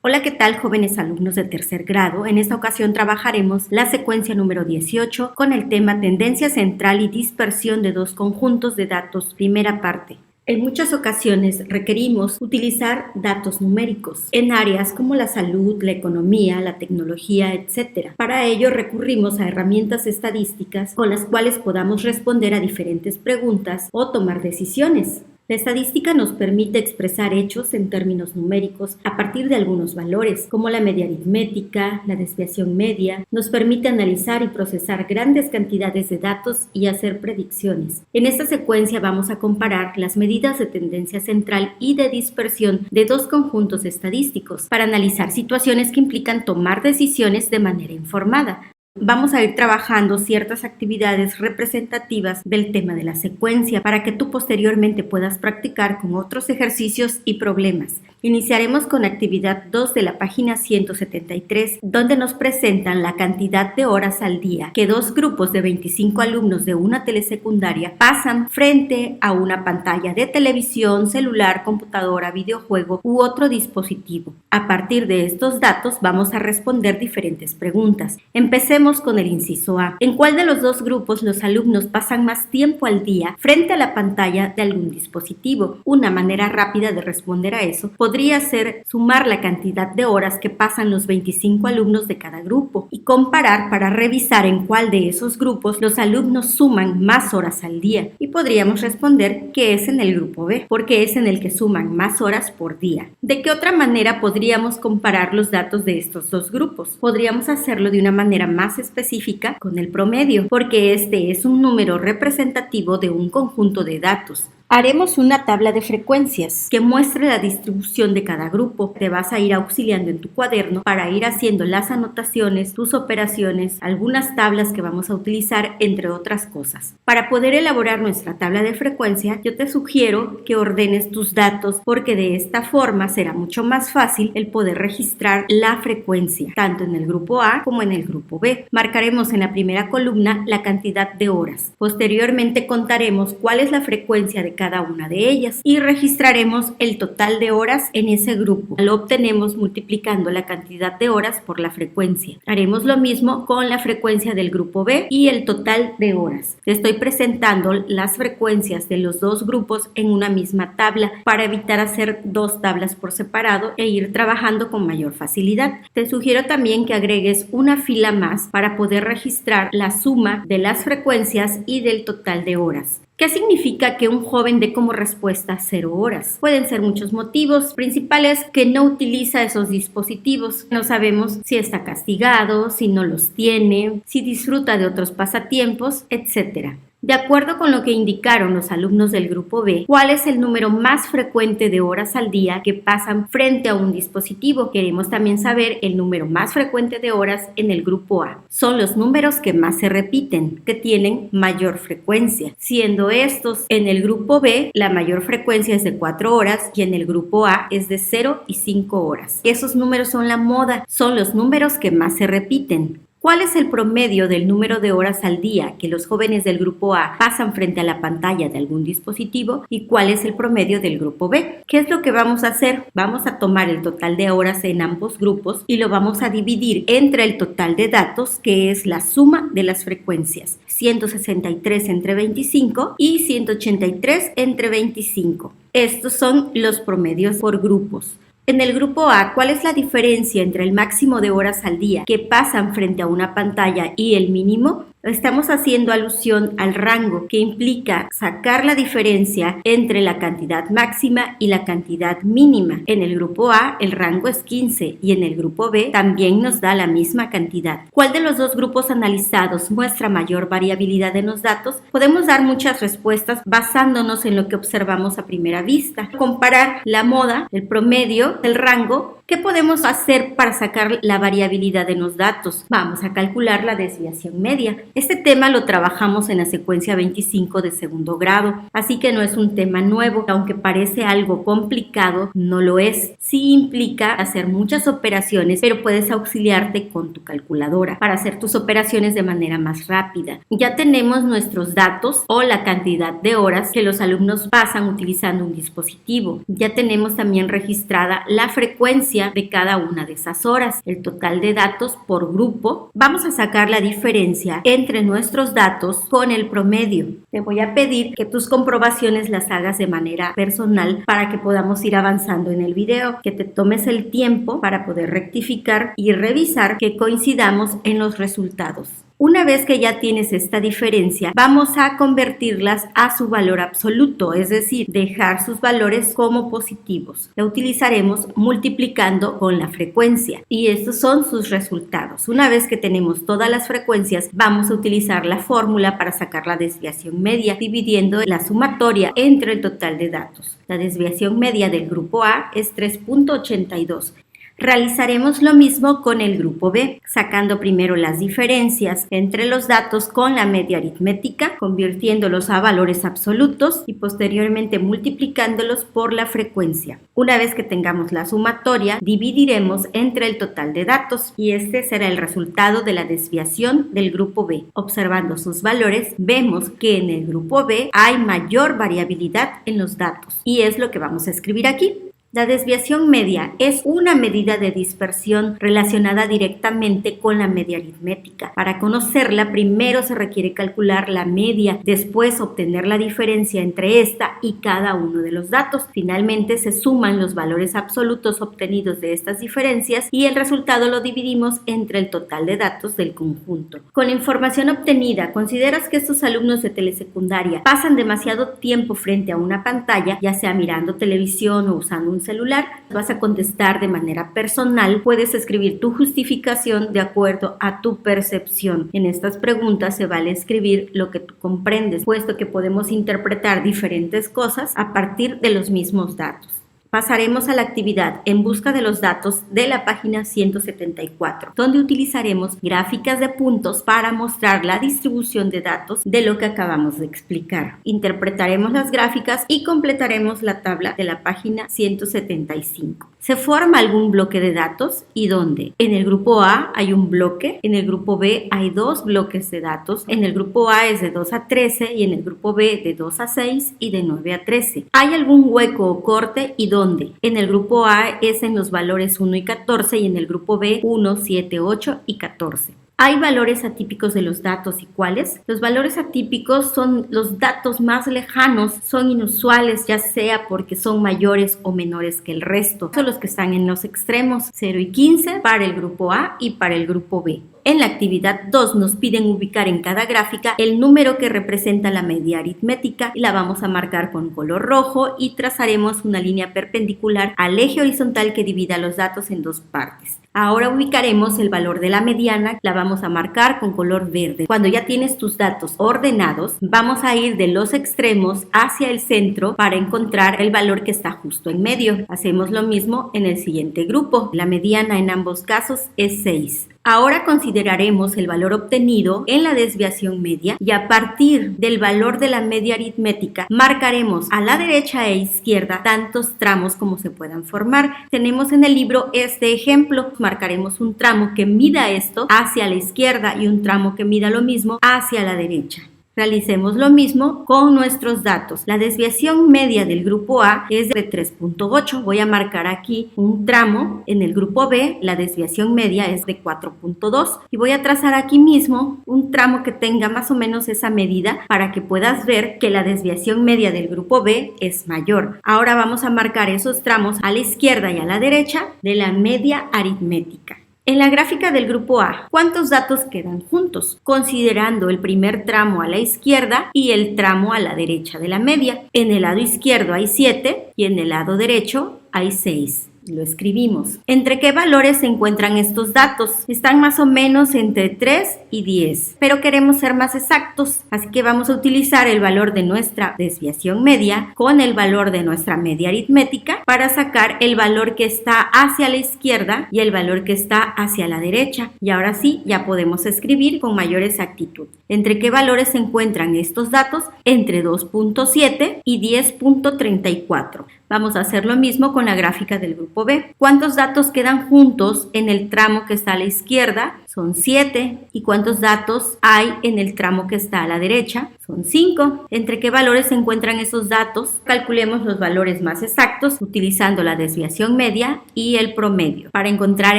Hola, ¿qué tal, jóvenes alumnos de tercer grado? En esta ocasión trabajaremos la secuencia número 18 con el tema Tendencia central y dispersión de dos conjuntos de datos, primera parte. En muchas ocasiones requerimos utilizar datos numéricos en áreas como la salud, la economía, la tecnología, etc. Para ello recurrimos a herramientas estadísticas con las cuales podamos responder a diferentes preguntas o tomar decisiones. La estadística nos permite expresar hechos en términos numéricos a partir de algunos valores, como la media aritmética, la desviación media. Nos permite analizar y procesar grandes cantidades de datos y hacer predicciones. En esta secuencia vamos a comparar las medidas de tendencia central y de dispersión de dos conjuntos estadísticos para analizar situaciones que implican tomar decisiones de manera informada. Vamos a ir trabajando ciertas actividades representativas del tema de la secuencia para que tú posteriormente puedas practicar con otros ejercicios y problemas. Iniciaremos con actividad 2 de la página 173, donde nos presentan la cantidad de horas al día que dos grupos de 25 alumnos de una telesecundaria pasan frente a una pantalla de televisión, celular, computadora, videojuego u otro dispositivo. A partir de estos datos vamos a responder diferentes preguntas. Empecemos con el inciso A. ¿En cuál de los dos grupos los alumnos pasan más tiempo al día frente a la pantalla de algún dispositivo? Una manera rápida de responder a eso podría ser sumar la cantidad de horas que pasan los 25 alumnos de cada grupo y comparar para revisar en cuál de esos grupos los alumnos suman más horas al día. Y podríamos responder que es en el grupo B, porque es en el que suman más horas por día. ¿De qué otra manera podríamos comparar los datos de estos dos grupos? Podríamos hacerlo de una manera más específica con el promedio, porque este es un número representativo de un conjunto de datos. Haremos una tabla de frecuencias que muestre la distribución de cada grupo. Te vas a ir auxiliando en tu cuaderno para ir haciendo las anotaciones, tus operaciones, algunas tablas que vamos a utilizar, entre otras cosas. Para poder elaborar nuestra tabla de frecuencia, yo te sugiero que ordenes tus datos porque de esta forma será mucho más fácil el poder registrar la frecuencia, tanto en el grupo A como en el grupo B. Marcaremos en la primera columna la cantidad de horas. Posteriormente contaremos cuál es la frecuencia de cada una de ellas y registraremos el total de horas en ese grupo. Lo obtenemos multiplicando la cantidad de horas por la frecuencia. Haremos lo mismo con la frecuencia del grupo B y el total de horas. Te estoy presentando las frecuencias de los dos grupos en una misma tabla para evitar hacer dos tablas por separado e ir trabajando con mayor facilidad. Te sugiero también que agregues una fila más para poder registrar la suma de las frecuencias y del total de horas. ¿Qué significa que un joven dé como respuesta 0 horas? Pueden ser muchos motivos principales: que no utiliza esos dispositivos. No sabemos si está castigado, si no los tiene, si disfruta de otros pasatiempos, etc. De acuerdo con lo que indicaron los alumnos del grupo B, ¿cuál es el número más frecuente de horas al día que pasan frente a un dispositivo? Queremos también saber el número más frecuente de horas en el grupo A. Son los números que más se repiten, que tienen mayor frecuencia, siendo estos en el grupo B la mayor frecuencia es de 4 horas y en el grupo A es de 0 y 5 horas. Esos números son la moda, son los números que más se repiten. ¿Cuál es el promedio del número de horas al día que los jóvenes del grupo A pasan frente a la pantalla de algún dispositivo? ¿Y cuál es el promedio del grupo B? ¿Qué es lo que vamos a hacer? Vamos a tomar el total de horas en ambos grupos y lo vamos a dividir entre el total de datos, que es la suma de las frecuencias. 163 entre 25 y 183 entre 25. Estos son los promedios por grupos. En el grupo A, ¿cuál es la diferencia entre el máximo de horas al día que pasan frente a una pantalla y el mínimo? Estamos haciendo alusión al rango, que implica sacar la diferencia entre la cantidad máxima y la cantidad mínima. En el grupo A el rango es 15 y en el grupo B también nos da la misma cantidad. ¿Cuál de los dos grupos analizados muestra mayor variabilidad en los datos? Podemos dar muchas respuestas basándonos en lo que observamos a primera vista. Comparar la moda, el promedio, el rango. ¿Qué podemos hacer para sacar la variabilidad en los datos? Vamos a calcular la desviación media. Este tema lo trabajamos en la secuencia 25 de segundo grado, así que no es un tema nuevo. Aunque parece algo complicado, no lo es. Sí implica hacer muchas operaciones, pero puedes auxiliarte con tu calculadora para hacer tus operaciones de manera más rápida. Ya tenemos nuestros datos o la cantidad de horas que los alumnos pasan utilizando un dispositivo. Ya tenemos también registrada la frecuencia frecuencia de cada una de esas horas, el total de datos por grupo. Vamos a sacar la diferencia entre nuestros datos con el promedio. Te voy a pedir que tus comprobaciones las hagas de manera personal para que podamos ir avanzando en el video, que te tomes el tiempo para poder rectificar y revisar que coincidamos en los resultados. Una vez que ya tienes esta diferencia, vamos a convertirlas a su valor absoluto, es decir, dejar sus valores como positivos. La utilizaremos multiplicando con la frecuencia y estos son sus resultados. Una vez que tenemos todas las frecuencias, vamos a utilizar la fórmula para sacar la desviación media, dividiendo la sumatoria entre el total de datos. La desviación media del grupo A es 3.82. Realizaremos lo mismo con el grupo B, sacando primero las diferencias entre los datos con la media aritmética, convirtiéndolos a valores absolutos y posteriormente multiplicándolos por la frecuencia. Una vez que tengamos la sumatoria, dividiremos entre el total de datos y este será el resultado de la desviación del grupo B. Observando sus valores, vemos que en el grupo B hay mayor variabilidad en los datos y es lo que vamos a escribir aquí. La desviación media es una medida de dispersión relacionada directamente con la media aritmética. Para conocerla, primero se requiere calcular la media, después obtener la diferencia entre esta y cada uno de los datos. Finalmente se suman los valores absolutos obtenidos de estas diferencias y el resultado lo dividimos entre el total de datos del conjunto. Con la información obtenida, ¿consideras que estos alumnos de telesecundaria pasan demasiado tiempo frente a una pantalla, ya sea mirando televisión o usando un celular? Vas a contestar de manera personal, puedes escribir tu justificación de acuerdo a tu percepción. En estas preguntas se vale escribir lo que tú comprendes, puesto que podemos interpretar diferentes cosas a partir de los mismos datos. Pasaremos a la actividad en busca de los datos de la página 174, donde utilizaremos gráficas de puntos para mostrar la distribución de datos de lo que acabamos de explicar. Interpretaremos las gráficas y completaremos la tabla de la página 175. ¿Se forma algún bloque de datos y dónde? En el grupo A hay un bloque, en el grupo B hay dos bloques de datos, en el grupo A es de 2 a 13 y en el grupo B de 2 a 6 y de 9 a 13. ¿Hay algún hueco o corte y dónde? En el grupo A es en los valores 1 y 14 y en el grupo B 1, 7, 8 y 14. ¿Hay valores atípicos de los datos y cuáles? Los valores atípicos son los datos más lejanos, son inusuales, ya sea porque son mayores o menores que el resto. Son los que están en los extremos, 0 y 15 para el grupo A y para el grupo B. En la actividad 2 nos piden ubicar en cada gráfica el número que representa la media aritmética y la vamos a marcar con color rojo y trazaremos una línea perpendicular al eje horizontal que divida los datos en dos partes. Ahora ubicaremos el valor de la mediana, la vamos a marcar con color verde. Cuando ya tienes tus datos ordenados, vamos a ir de los extremos hacia el centro para encontrar el valor que está justo en medio. Hacemos lo mismo en el siguiente grupo. La mediana en ambos casos es 6. Ahora consideraremos el valor obtenido en la desviación media y a partir del valor de la media aritmética marcaremos a la derecha e izquierda tantos tramos como se puedan formar. Tenemos en el libro este ejemplo. Marcaremos un tramo que mida esto hacia la izquierda y un tramo que mida lo mismo hacia la derecha. Realicemos lo mismo con nuestros datos. La desviación media del grupo A es de 3.8. Voy a marcar aquí un tramo. En el grupo B, la desviación media es de 4.2. Y voy a trazar aquí mismo un tramo que tenga más o menos esa medida para que puedas ver que la desviación media del grupo B es mayor. Ahora vamos a marcar esos tramos a la izquierda y a la derecha de la media aritmética. En la gráfica del grupo A, ¿cuántos datos quedan juntos? Considerando el primer tramo a la izquierda y el tramo a la derecha de la media. En el lado izquierdo hay 7 y en el lado derecho hay 6. Lo escribimos. ¿Entre qué valores se encuentran estos datos? Están más o menos entre 3 y 10, pero queremos ser más exactos, así que vamos a utilizar el valor de nuestra desviación media con el valor de nuestra media aritmética para sacar el valor que está hacia la izquierda y el valor que está hacia la derecha. Y ahora sí, ya podemos escribir con mayor exactitud. ¿Entre qué valores se encuentran estos datos? Entre 2.7 y 10.34. Vamos a hacer lo mismo con la gráfica del grupo B. ¿Cuántos datos quedan juntos en el tramo que está a la izquierda? Son 7. ¿Y cuántos datos hay en el tramo que está a la derecha? Son 5. ¿Entre qué valores se encuentran esos datos? Calculemos los valores más exactos utilizando la desviación media y el promedio para encontrar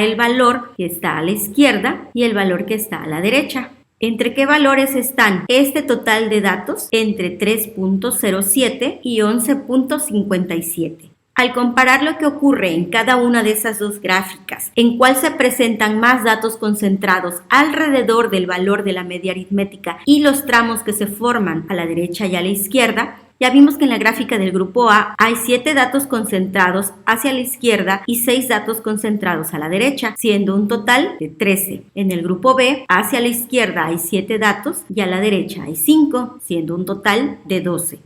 el valor que está a la izquierda y el valor que está a la derecha. ¿Entre qué valores están este total de datos? Entre 3.07 y 11.57. Al comparar lo que ocurre en cada una de esas dos gráficas, en cuál se presentan más datos concentrados alrededor del valor de la media aritmética y los tramos que se forman a la derecha y a la izquierda, ya vimos que en la gráfica del grupo A hay 7 datos concentrados hacia la izquierda y 6 datos concentrados a la derecha, siendo un total de 13. En el grupo B, hacia la izquierda hay 7 datos y a la derecha hay 5, siendo un total de 12.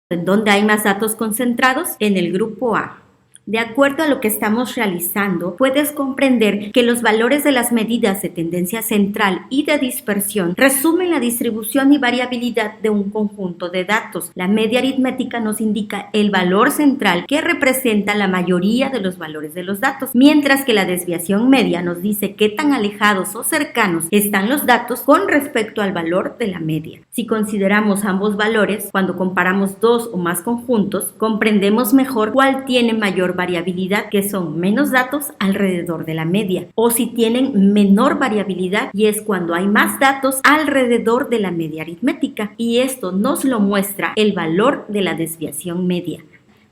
¿En dónde hay más datos concentrados? En el grupo A. De acuerdo a lo que estamos realizando, puedes comprender que los valores de las medidas de tendencia central y de dispersión resumen la distribución y variabilidad de un conjunto de datos. La media aritmética nos indica el valor central que representa la mayoría de los valores de los datos, mientras que la desviación media nos dice qué tan alejados o cercanos están los datos con respecto al valor de la media. Si consideramos ambos valores, cuando comparamos dos o más conjuntos, comprendemos mejor cuál tiene mayor variabilidad, que son menos datos alrededor de la media, o si tienen menor variabilidad, y es cuando hay más datos alrededor de la media aritmética, y esto nos lo muestra el valor de la desviación media.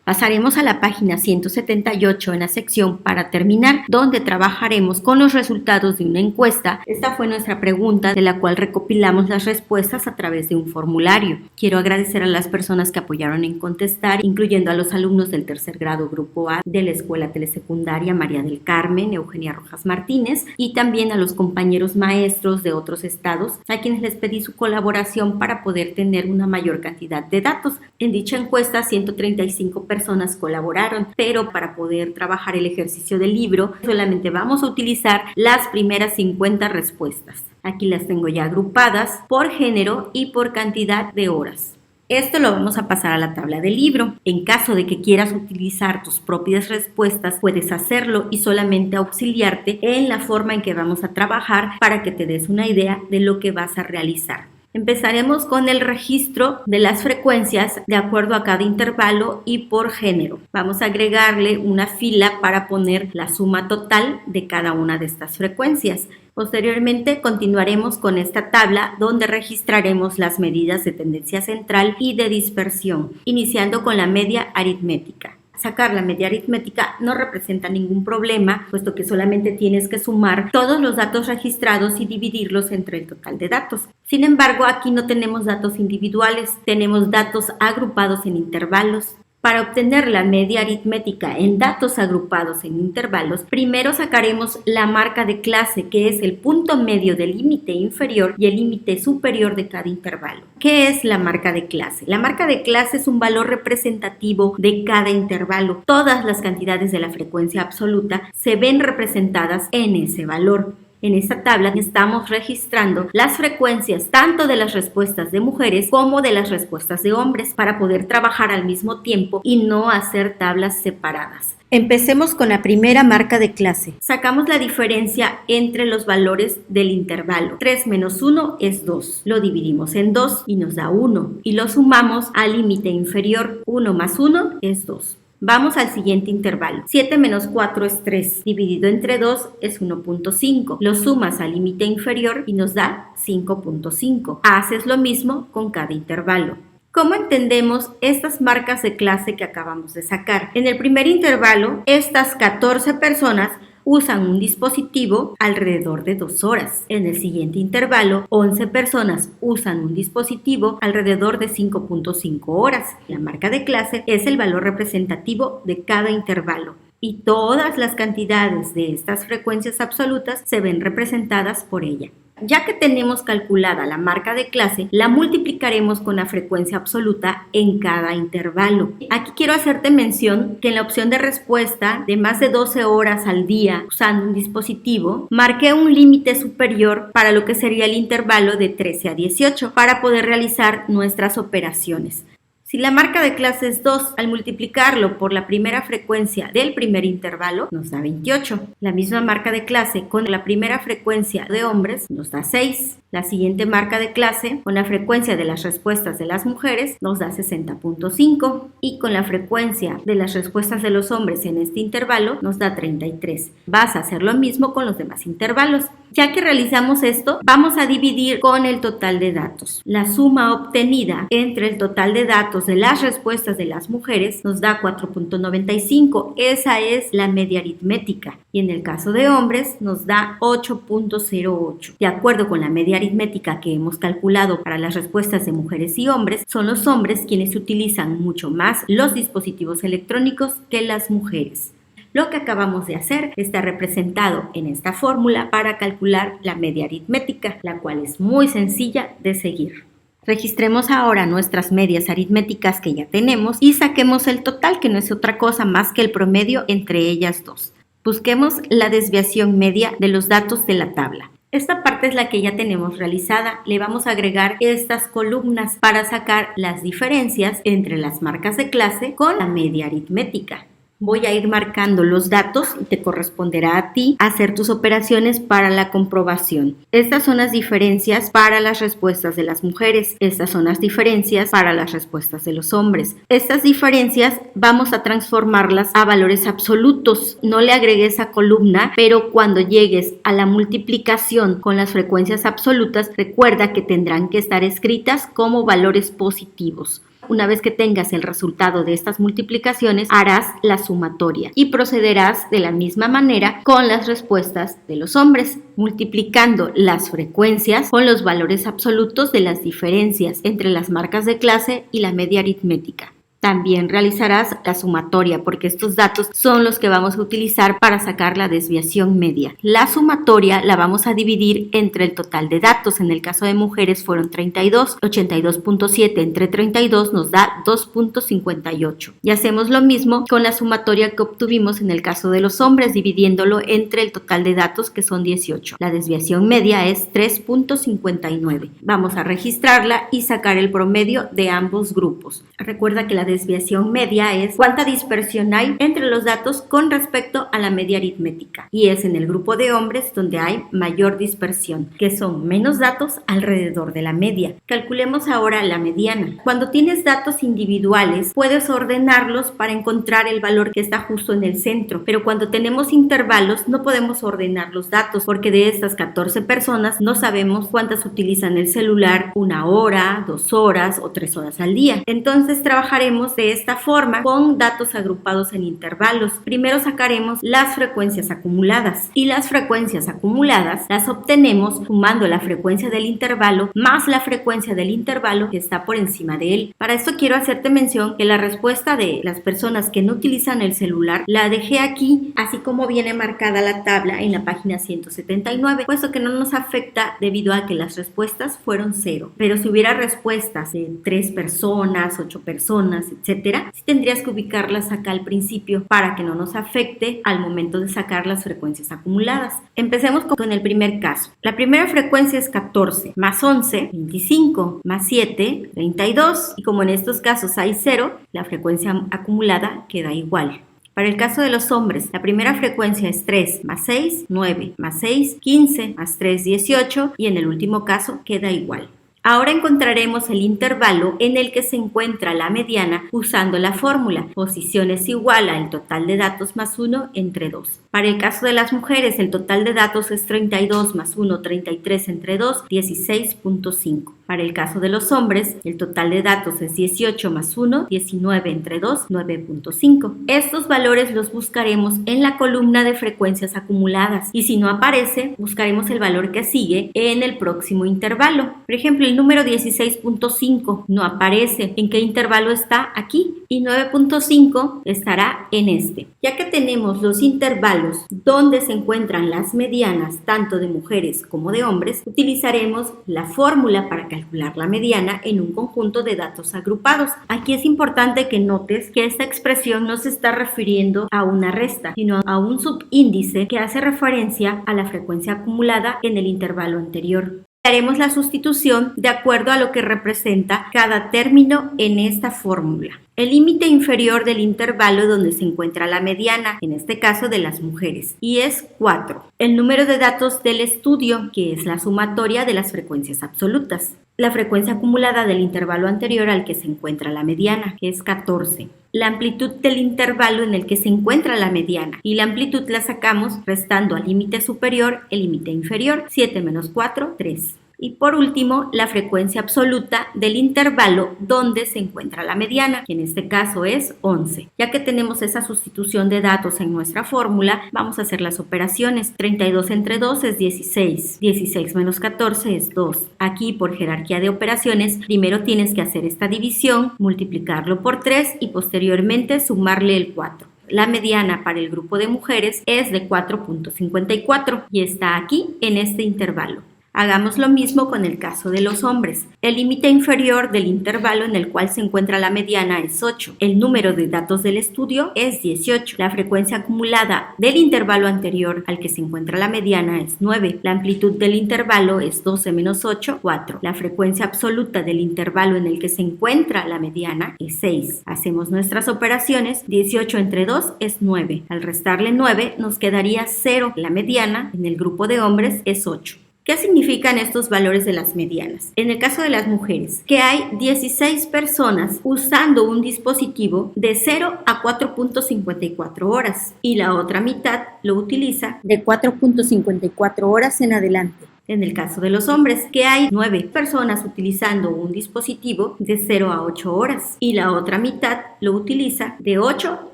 Pasaremos a la página 178 en la sección para terminar, donde trabajaremos con los resultados de una encuesta. Esta fue nuestra pregunta, de la cual recopilamos las respuestas a través de un formulario. Quiero agradecer a las personas que apoyaron en contestar, incluyendo a los alumnos del tercer grado grupo A de la Escuela Telesecundaria María del Carmen, Eugenia Rojas Martínez, y también a los compañeros maestros de otros estados, a quienes les pedí su colaboración para poder tener una mayor cantidad de datos. En dicha encuesta, 135 personas colaboraron, pero para poder trabajar el ejercicio del libro solamente vamos a utilizar las primeras 50 respuestas. Aquí las tengo ya agrupadas por género y por cantidad de horas. Esto lo vamos a pasar a la tabla del libro. En caso de que quieras utilizar tus propias respuestas, puedes hacerlo y solamente auxiliarte en la forma en que vamos a trabajar para que te des una idea de lo que vas a realizar. Empezaremos con el registro de las frecuencias de acuerdo a cada intervalo y por género. Vamos a agregarle una fila para poner la suma total de cada una de estas frecuencias. Posteriormente continuaremos con esta tabla donde registraremos las medidas de tendencia central y de dispersión, iniciando con la media aritmética. Sacar la media aritmética no representa ningún problema, puesto que solamente tienes que sumar todos los datos registrados y dividirlos entre el total de datos. Sin embargo, aquí no tenemos datos individuales, tenemos datos agrupados en intervalos. Para obtener la media aritmética en datos agrupados en intervalos, primero sacaremos la marca de clase, que es el punto medio del límite inferior y el límite superior de cada intervalo. ¿Qué es la marca de clase? La marca de clase es un valor representativo de cada intervalo. Todas las cantidades de la frecuencia absoluta se ven representadas en ese valor. En esta tabla estamos registrando las frecuencias tanto de las respuestas de mujeres como de las respuestas de hombres para poder trabajar al mismo tiempo y no hacer tablas separadas. Empecemos con la primera marca de clase. Sacamos la diferencia entre los valores del intervalo. 3 menos 1 es 2. Lo dividimos en 2 y nos da 1. Y lo sumamos al límite inferior. 1 más 1 es 2. Vamos al siguiente intervalo. 7 menos 4 es 3. Dividido entre 2 es 1.5. Lo sumas al límite inferior y nos da 5.5. Haces lo mismo con cada intervalo. ¿Cómo entendemos estas marcas de clase que acabamos de sacar? En el primer intervalo, estas 14 personas usan un dispositivo alrededor de 2 horas. En el siguiente intervalo, 11 personas usan un dispositivo alrededor de 5.5 horas. La marca de clase es el valor representativo de cada intervalo. Y todas las cantidades de estas frecuencias absolutas se ven representadas por ella. Ya que tenemos calculada la marca de clase, la multiplicaremos con la frecuencia absoluta en cada intervalo. Aquí quiero hacerte mención que en la opción de respuesta de más de 12 horas al día usando un dispositivo, marqué un límite superior para lo que sería el intervalo de 13 a 18 para poder realizar nuestras operaciones. Si la marca de clase es 2, al multiplicarlo por la primera frecuencia del primer intervalo, nos da 28. La misma marca de clase con la primera frecuencia de hombres nos da 6. La siguiente marca de clase con la frecuencia de las respuestas de las mujeres nos da 60.5. Y con la frecuencia de las respuestas de los hombres en este intervalo nos da 33. Vas a hacer lo mismo con los demás intervalos. Ya que realizamos esto, vamos a dividir con el total de datos. La suma obtenida entre el total de datos de las respuestas de las mujeres nos da 4.95. Esa es la media aritmética. Y en el caso de hombres nos da 8.08. De acuerdo con la media aritmética que hemos calculado para las respuestas de mujeres y hombres, son los hombres quienes utilizan mucho más los dispositivos electrónicos que las mujeres. Lo que acabamos de hacer está representado en esta fórmula para calcular la media aritmética, la cual es muy sencilla de seguir. Registremos ahora nuestras medias aritméticas que ya tenemos y saquemos el total, que no es otra cosa más que el promedio entre ellas dos. Busquemos la desviación media de los datos de la tabla. Esta parte es la que ya tenemos realizada. Le vamos a agregar estas columnas para sacar las diferencias entre las marcas de clase con la media aritmética. Voy a ir marcando los datos y te corresponderá a ti hacer tus operaciones para la comprobación. Estas son las diferencias para las respuestas de las mujeres. Estas son las diferencias para las respuestas de los hombres. Estas diferencias vamos a transformarlas a valores absolutos. No le agregues a columna, pero cuando llegues a la multiplicación con las frecuencias absolutas, recuerda que tendrán que estar escritas como valores positivos. Una vez que tengas el resultado de estas multiplicaciones, harás la sumatoria y procederás de la misma manera con las respuestas de los hombres, multiplicando las frecuencias con los valores absolutos de las diferencias entre las marcas de clase y la media aritmética. También realizarás la sumatoria porque estos datos son los que vamos a utilizar para sacar la desviación media. La sumatoria la vamos a dividir entre el total de datos. En el caso de mujeres fueron 32, 82.7 entre 32 nos da 2.58. Y hacemos lo mismo con la sumatoria que obtuvimos en el caso de los hombres, dividiéndolo entre el total de datos que son 18. La desviación media es 3.59. Vamos a registrarla y sacar el promedio de ambos grupos. Recuerda que la desviación media es cuánta dispersión hay entre los datos con respecto a la media aritmética, y es en el grupo de hombres donde hay mayor dispersión, que son menos datos alrededor de la media. Calculemos ahora la mediana. Cuando tienes datos individuales puedes ordenarlos para encontrar el valor que está justo en el centro, pero cuando tenemos intervalos no podemos ordenar los datos porque de estas 14 personas no sabemos cuántas utilizan el celular 1 hora, 2 horas o 3 horas al día. Entonces trabajaremos de esta forma con datos agrupados en intervalos. Primero sacaremos las frecuencias acumuladas, y las frecuencias acumuladas las obtenemos sumando la frecuencia del intervalo más la frecuencia del intervalo que está por encima de él. Para esto quiero hacerte mención que la respuesta de las personas que no utilizan el celular la dejé aquí, así como viene marcada la tabla en la página 179, puesto que no nos afecta debido a que las respuestas fueron 0. Pero si hubiera respuestas de 3 personas, 8 personas, etcétera, sí tendrías que ubicarlas acá al principio para que no nos afecte al momento de sacar las frecuencias acumuladas. Empecemos con el primer caso. La primera frecuencia es 14, más 11, 25, más 7, 32, y como en estos casos hay 0, la frecuencia acumulada queda igual. Para el caso de los hombres, la primera frecuencia es 3, más 6, 9, más 6, 15, más 3, 18, y en el último caso queda igual. Ahora encontraremos el intervalo en el que se encuentra la mediana usando la fórmula. Posición es igual al total de datos más 1 entre 2. Para el caso de las mujeres, el total de datos es 32 más 1, 33 entre 2, 16.5. Para el caso de los hombres, el total de datos es 18 más 1, 19 entre 2, 9.5. Estos valores los buscaremos en la columna de frecuencias acumuladas, y si no aparece, buscaremos el valor que sigue en el próximo intervalo. Por ejemplo, el número 16.5 no aparece. ¿En qué intervalo está? Aquí. Y 9.5 estará en este. Ya que tenemos los intervalos donde se encuentran las medianas tanto de mujeres como de hombres, utilizaremos la fórmula para calcular la mediana en un conjunto de datos agrupados. Aquí es importante que notes que esta expresión no se está refiriendo a una resta, sino a un subíndice que hace referencia a la frecuencia acumulada en el intervalo anterior. Haremos la sustitución de acuerdo a lo que representa cada término en esta fórmula. El límite inferior del intervalo donde se encuentra la mediana, en este caso de las mujeres, y es 4. El número de datos del estudio, que es la sumatoria de las frecuencias absolutas. La frecuencia acumulada del intervalo anterior al que se encuentra la mediana, que es 14. La amplitud del intervalo en el que se encuentra la mediana, y la amplitud la sacamos restando al límite superior el límite inferior, 7 menos 4, 3. Y por último, la frecuencia absoluta del intervalo donde se encuentra la mediana, que en este caso es 11. Ya que tenemos esa sustitución de datos en nuestra fórmula, vamos a hacer las operaciones. 32 entre 2 es 16. 16 menos 14 es 2. Aquí, por jerarquía de operaciones, primero tienes que hacer esta división, multiplicarlo por 3 y posteriormente sumarle el 4. La mediana para el grupo de mujeres es de 4.54 y está aquí en este intervalo. Hagamos lo mismo con el caso de los hombres. El límite inferior del intervalo en el cual se encuentra la mediana es 8. El número de datos del estudio es 18. La frecuencia acumulada del intervalo anterior al que se encuentra la mediana es 9. La amplitud del intervalo es 12 menos 8, 4. La frecuencia absoluta del intervalo en el que se encuentra la mediana es 6. Hacemos nuestras operaciones. 18 entre 2 es 9. Al restarle 9 nos quedaría 0. La mediana en el grupo de hombres es 8. ¿Qué significan estos valores de las medianas? En el caso de las mujeres, que hay 16 personas usando un dispositivo de 0 a 4.54 horas y la otra mitad lo utiliza de 4.54 horas en adelante. En el caso de los hombres, que hay 9 personas utilizando un dispositivo de 0 a 8 horas y la otra mitad lo utiliza de 8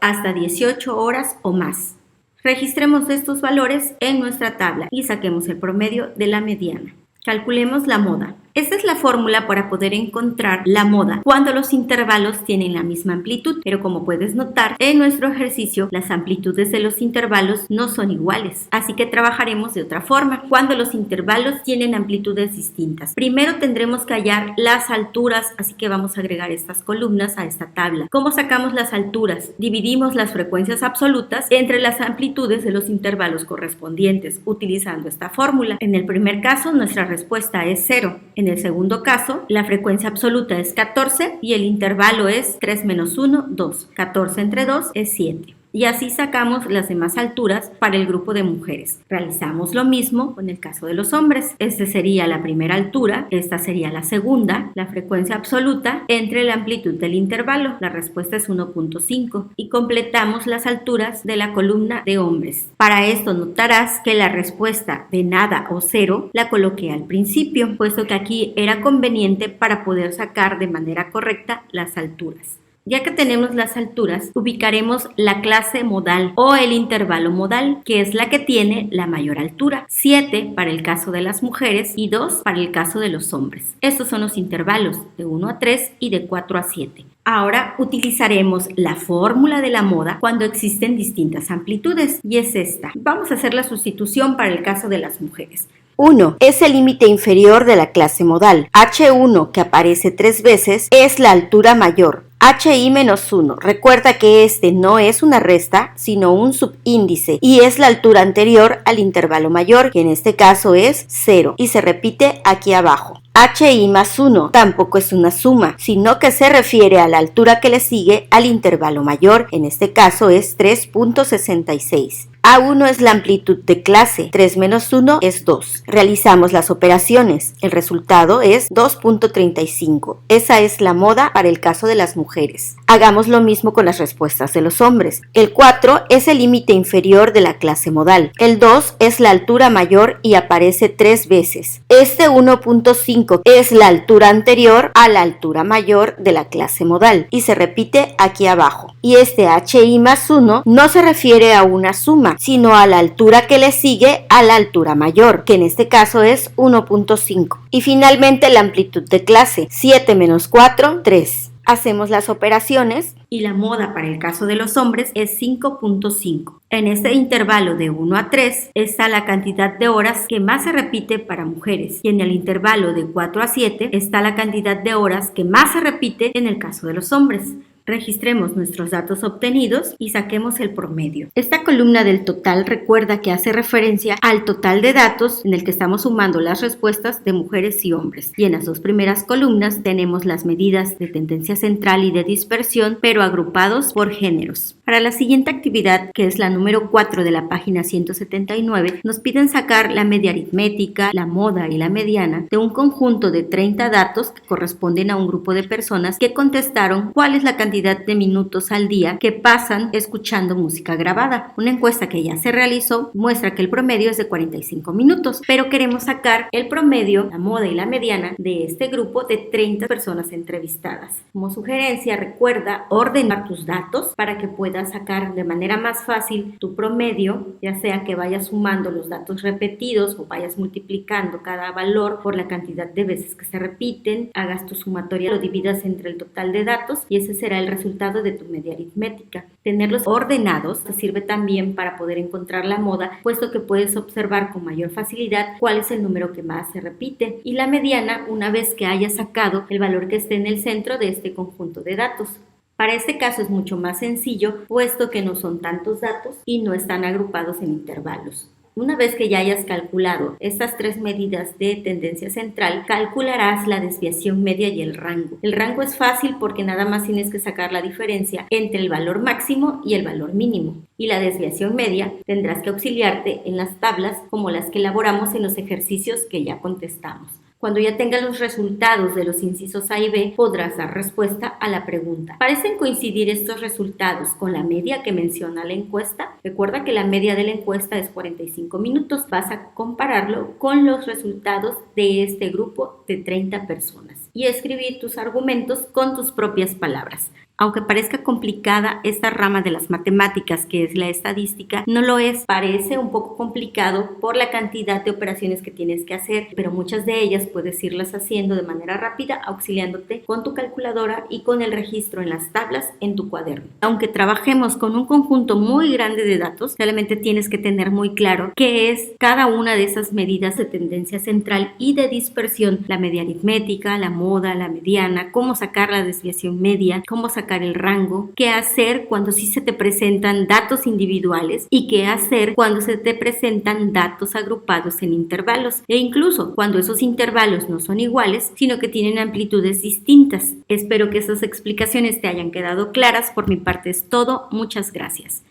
hasta 18 horas o más. Registremos estos valores en nuestra tabla y saquemos el promedio de la mediana. Calculemos la moda. Esta es la fórmula para poder encontrar la moda cuando los intervalos tienen la misma amplitud, pero como puedes notar en nuestro ejercicio las amplitudes de los intervalos no son iguales, así que trabajaremos de otra forma cuando los intervalos tienen amplitudes distintas. Primero tendremos que hallar las alturas, así que vamos a agregar estas columnas a esta tabla. ¿Cómo sacamos las alturas? Dividimos las frecuencias absolutas entre las amplitudes de los intervalos correspondientes utilizando esta fórmula. En el primer caso nuestra respuesta es 0. En el segundo caso, la frecuencia absoluta es 14 y el intervalo es 3 menos 1, 2. 14 entre 2 es 7. Y así sacamos las demás alturas para el grupo de mujeres. Realizamos lo mismo con el caso de los hombres. Esta sería la primera altura, esta sería la segunda, la frecuencia absoluta entre la amplitud del intervalo. La respuesta es 1.5 y completamos las alturas de la columna de hombres. Para esto notarás que la respuesta de nada o 0 la coloqué al principio, puesto que aquí era conveniente para poder sacar de manera correcta las alturas. Ya que tenemos las alturas, ubicaremos la clase modal o el intervalo modal, que es la que tiene la mayor altura. 7 para el caso de las mujeres y 2 para el caso de los hombres. Estos son los intervalos de 1 a 3 y de 4 a 7. Ahora utilizaremos la fórmula de la moda cuando existen distintas amplitudes y es esta. Vamos a hacer la sustitución para el caso de las mujeres. 1 es el límite inferior de la clase modal. H1, que aparece 3 veces, es la altura mayor. HI-1. Recuerda que este no es una resta, sino un subíndice y es la altura anterior al intervalo mayor, que en este caso es 0 y se repite aquí abajo. HI+1 tampoco es una suma, sino que se refiere a la altura que le sigue al intervalo mayor, en este caso es 3.66. A1 es la amplitud de clase, 3 menos 1 es 2. Realizamos las operaciones, el resultado es 2.35. Esa es la moda para el caso de las mujeres. Hagamos lo mismo con las respuestas de los hombres. El 4 es el límite inferior de la clase modal. El 2 es la altura mayor y aparece 3 veces. Este 1.5 es la altura anterior a la altura mayor de la clase modal y se repite aquí abajo. Y este HI+1 no se refiere a una suma, sino a la altura que le sigue a la altura mayor, que en este caso es 1.5. Y finalmente la amplitud de clase, 7 menos 4, 3. Hacemos las operaciones y la moda para el caso de los hombres es 5.5. En este intervalo de 1 a 3 está la cantidad de horas que más se repite para mujeres y en el intervalo de 4 a 7 está la cantidad de horas que más se repite en el caso de los hombres. Registremos nuestros datos obtenidos y saquemos el promedio. Esta columna del total recuerda que hace referencia al total de datos en el que estamos sumando las respuestas de mujeres y hombres. Y en las dos primeras columnas tenemos las medidas de tendencia central y de dispersión, pero agrupados por géneros. Para la siguiente actividad, que es la número 4 de la página 179, nos piden sacar la media aritmética, la moda y la mediana de un conjunto de 30 datos que corresponden a un grupo de personas que contestaron cuál es la cantidad de minutos al día que pasan escuchando música grabada. Una encuesta que ya se realizó muestra que el promedio es de 45 minutos, pero queremos sacar el promedio, la moda y la mediana de este grupo de 30 personas entrevistadas. Como sugerencia, recuerda ordenar tus datos para que puedas sacar de manera más fácil tu promedio, ya sea que vayas sumando los datos repetidos o vayas multiplicando cada valor por la cantidad de veces que se repiten, hagas tu sumatoria, lo dividas entre el total de datos y ese será el resultado de tu media aritmética. Tenerlos ordenados te sirve también para poder encontrar la moda, puesto que puedes observar con mayor facilidad cuál es el número que más se repite, y la mediana una vez que hayas sacado el valor que esté en el centro de este conjunto de datos. Para este caso es mucho más sencillo, puesto que no son tantos datos y no están agrupados en intervalos. Una vez que ya hayas calculado estas tres medidas de tendencia central, calcularás la desviación media y el rango. El rango es fácil porque nada más tienes que sacar la diferencia entre el valor máximo y el valor mínimo. Y la desviación media tendrás que auxiliarte en las tablas como las que elaboramos en los ejercicios que ya contestamos. Cuando ya tengas los resultados de los incisos A y B, podrás dar respuesta a la pregunta. ¿Parecen coincidir estos resultados con la media que menciona la encuesta? Recuerda que la media de la encuesta es 45 minutos. Vas a compararlo con los resultados de este grupo de 30 personas y escribir tus argumentos con tus propias palabras. Aunque parezca complicada esta rama de las matemáticas que es la estadística, no lo es. Parece un poco complicado por la cantidad de operaciones que tienes que hacer, pero muchas de ellas puedes irlas haciendo de manera rápida, auxiliándote con tu calculadora y con el registro en las tablas en tu cuaderno. Aunque trabajemos con un conjunto muy grande de datos, realmente tienes que tener muy claro qué es cada una de esas medidas de tendencia central y de dispersión, la media aritmética, la moda, la mediana, cómo sacar la desviación media, cómo sacar el rango, qué hacer cuando sí se te presentan datos individuales y qué hacer cuando se te presentan datos agrupados en intervalos, e incluso cuando esos intervalos no son iguales, sino que tienen amplitudes distintas. Espero que esas explicaciones te hayan quedado claras. Por mi parte es todo. Muchas gracias.